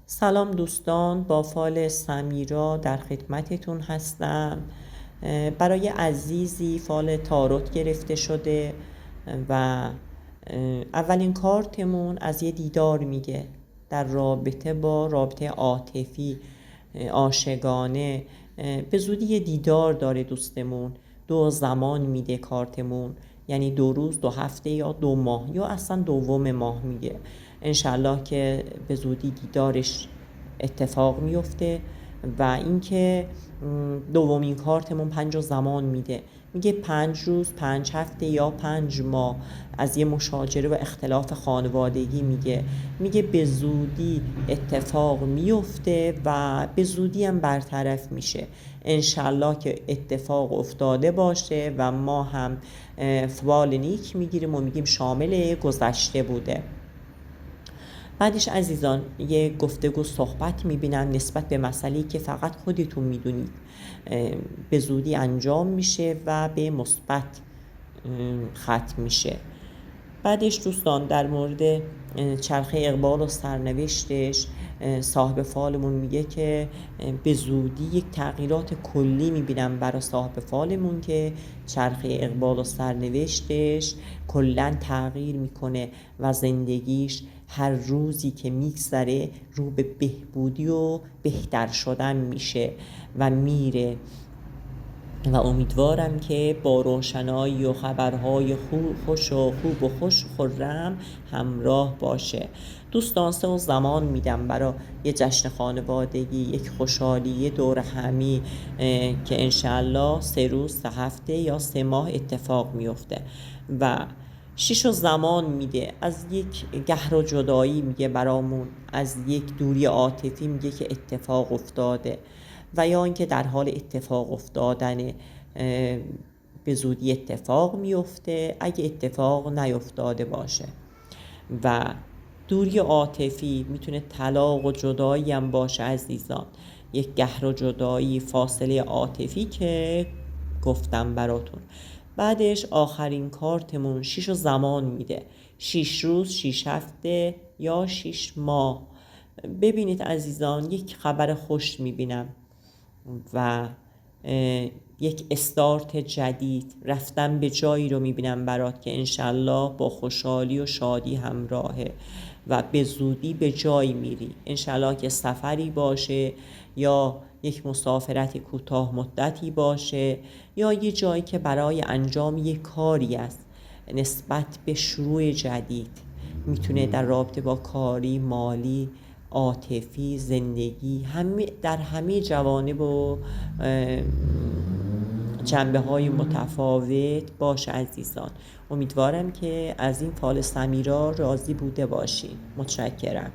سلام دوستان، با فال سمیرا در خدمتتون هستم. برای عزیزی فال تاروت گرفته شده و اولین کارتمون از یه دیدار میگه در رابطه با رابطه عاطفی عاشقانه. به زودی یه دیدار داره دوستمون. 2 زمان میده کارتمون، یعنی 2 روز، 2 هفته یا 2 ماه یا اصلا دوم ماه میگه. انشالله که به زودی دیدارش اتفاق میفته. و اینکه دومین کارتمون 5 زمان میده، میگه 5 روز، 5 هفته یا 5 ماه از یه مشاجره و اختلاف خانوادگی میگه به زودی اتفاق میفته و به زودی هم برطرف میشه. انشالله که اتفاق افتاده باشه و ما هم فال نیک میگیریم و میگیم شامل گذشته بوده. بعدش عزیزان یه گفتگو صحبت میبینن نسبت به مسئله‌ای که فقط خودتون میدونید، به زودی انجام میشه و به مثبت ختم میشه. بعدش دوستان در مورد چرخه اقبال و سرنوشتش صاحب فالمون میگه که به زودی یک تغییرات کلی میبینم برای صاحب فالمون که چرخه اقبال و سرنوشتش کلا تغییر میکنه و زندگیش هر روزی که میگذره رو به بهبودی و بهتر شدن میشه و میره. و امیدوارم که با روشنایی و خبرهای خوب و خوش و خرم همراه باشه. دوستان 3 زمان میدم برای یه جشن خانوادگی، یک خوشحالی دور همی که انشالله 3 روز، 3 هفته یا 3 ماه اتفاق میفته. و 6 زمان میده از یک قهر و جدایی، میگه برامون از یک دوری عاطفی میگه که اتفاق افتاده و یا اینکه در حال اتفاق افتادن به زودی اتفاق میفته اگه اتفاق نیفتاده باشه. و دوری عاطفی میتونه طلاق و جدایی هم باشه عزیزان، یک قهر و جدایی، فاصله عاطفی که گفتم براتون. بعدش آخرین کارتمون 6 زمان میده، 6 روز، 6 هفته یا 6 ماه. ببینید عزیزان یک خبر خوش میبینم و یک استارت جدید، رفتن به جایی رو میبینم برات که انشالله با خوشحالی و شادی همراهه و به زودی به جایی میری. انشالله که سفری باشه یا یک مسافرت کوتاه مدتی باشه یا یه جایی که برای انجام یک کاری است نسبت به شروع جدید. میتونه در رابطه با کاری، مالی، عاطفی، زندگی، در همه جوانب و جنبه های متفاوت باشه عزیزان. امیدوارم که از این فال سمیرا راضی بوده باشین. متشکرم.